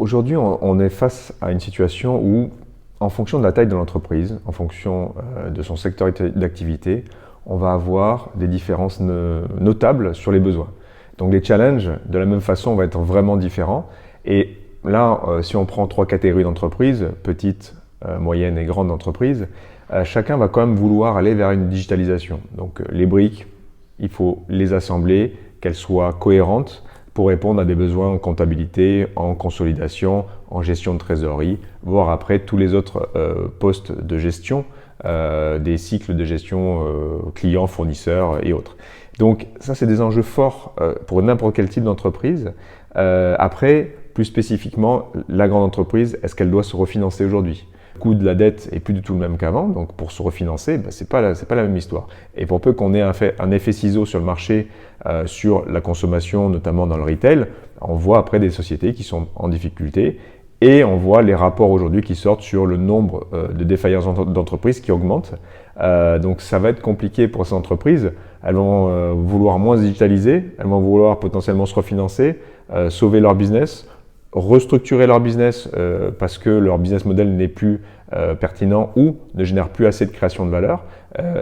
Aujourd'hui, on est face à une situation où, en fonction de la taille de l'entreprise, en fonction de son secteur d'activité, on va avoir des différences notables sur les besoins. Donc les challenges, de la même façon, vont être vraiment différents. Et là, si on prend 3 catégories d'entreprises, petites, moyennes et grandes entreprises, chacun va quand même vouloir aller vers une digitalisation. Donc les briques, il faut les assembler, qu'elles soient cohérentes pour répondre à des besoins en comptabilité, en consolidation, en gestion de trésorerie, voire après tous les autres postes de gestion, des cycles de gestion clients, fournisseurs et autres. Donc ça, c'est des enjeux forts pour n'importe quel type d'entreprise. Après, plus spécifiquement, la grande entreprise, est-ce qu'elle doit se refinancer aujourd'hui ? Le coût de la dette est plus du tout le même qu'avant, donc pour se refinancer, c'est pas la même histoire. Et pour peu qu'on ait un effet ciseau sur le marché, sur la consommation, notamment dans le retail, on voit après des sociétés qui sont en difficulté et on voit les rapports aujourd'hui qui sortent sur le nombre de défaillances d'entreprises qui augmentent. Donc ça va être compliqué pour ces entreprises. Elles vont vouloir moins se digitaliser, elles vont vouloir potentiellement se refinancer, sauver leur business, restructurer leur business parce que leur business model n'est plus pertinent ou ne génère plus assez de création de valeur,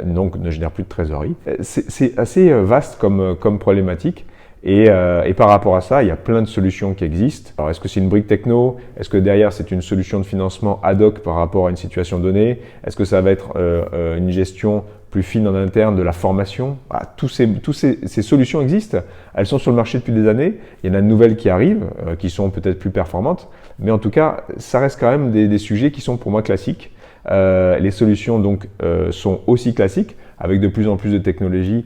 donc ne génère plus de trésorerie. C'est assez vaste comme problématique. Et par rapport à ça, il y a plein de solutions qui existent. Alors, est-ce que c'est une brique techno? Est-ce que derrière, c'est une solution de financement ad hoc par rapport à une situation donnée? Est-ce que ça va être une gestion plus fine en interne de la formation? Toutes ces solutions existent. Elles sont sur le marché depuis des années. Il y en a de nouvelles qui arrivent, qui sont peut-être plus performantes. Mais en tout cas, ça reste quand même des sujets qui sont pour moi classiques. Les solutions donc sont aussi classiques, avec de plus en plus de technologies,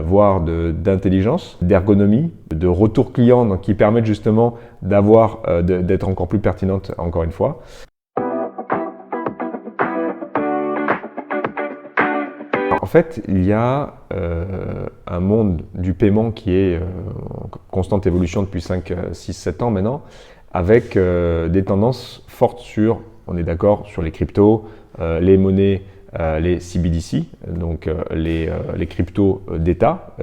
voire d'intelligence, d'ergonomie, de retour client, donc qui permettent justement d'être encore plus pertinentes, encore une fois. En fait, il y a un monde du paiement qui est en constante évolution depuis 5, 6, 7 ans maintenant, avec des tendances fortes on est d'accord, sur les cryptos, les monnaies, les CBDC, donc les cryptos d'État,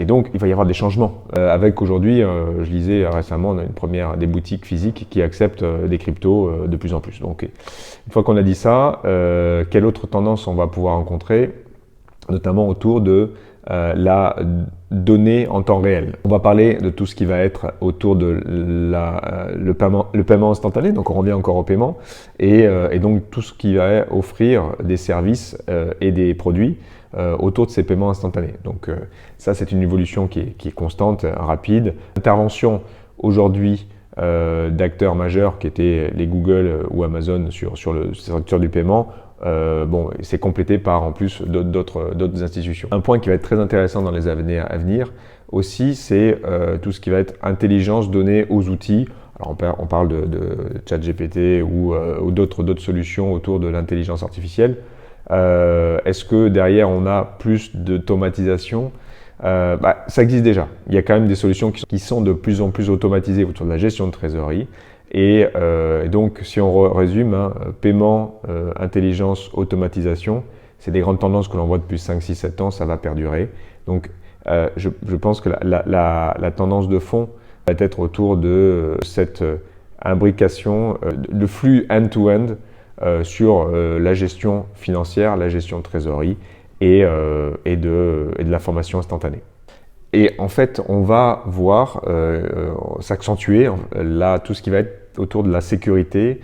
et donc il va y avoir des changements. Avec aujourd'hui, je lisais récemment, on a une première des boutiques physiques qui acceptent des cryptos de plus en plus. Donc une fois qu'on a dit ça, quelle autre tendance on va pouvoir rencontrer, notamment autour de la donnée en temps réel. On va parler de tout ce qui va être autour de le paiement instantané, donc on revient encore au paiement, et donc tout ce qui va offrir des services et des produits autour de ces paiements instantanés. Donc ça, c'est une évolution qui est constante, rapide. Intervention aujourd'hui d'acteurs majeurs qui étaient les Google ou Amazon sur le secteur du paiement. C'est complété par en plus d'autres institutions. Un point qui va être très intéressant dans les années à venir aussi, c'est tout ce qui va être intelligence donnée aux outils. Alors on parle de ChatGPT ou d'autres solutions autour de l'intelligence artificielle. Est-ce que derrière on a plus d'automatisation? Ça existe déjà. Il y a quand même des solutions qui sont de plus en plus automatisées autour de la gestion de trésorerie. Et donc, si on résume, paiement, intelligence, automatisation, c'est des grandes tendances que l'on voit depuis 5, 6, 7 ans, ça va perdurer. Donc, je pense que la tendance de fond va être autour de cette imbrication de flux end-to-end sur la gestion financière, la gestion de trésorerie et de l'information instantanée. Et en fait, on va voir s'accentuer là tout ce qui va être autour de la sécurité,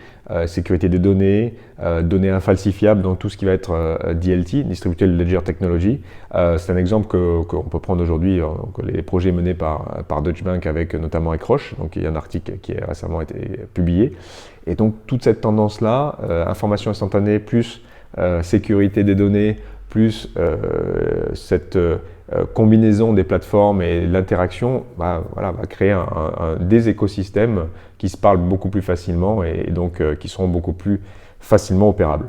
sécurité des données, données infalsifiables, donc tout ce qui va être DLT, Distributed Ledger Technology. C'est un exemple qu'on peut prendre aujourd'hui, les projets menés par Deutsche Bank avec notamment avec Roche. Donc il y a un article qui a récemment été publié. Et donc toute cette tendance-là, information instantanée plus sécurité des données, plus cette combinaison des plateformes et l'interaction va créer des écosystèmes qui se parlent beaucoup plus facilement et donc qui seront beaucoup plus facilement opérables.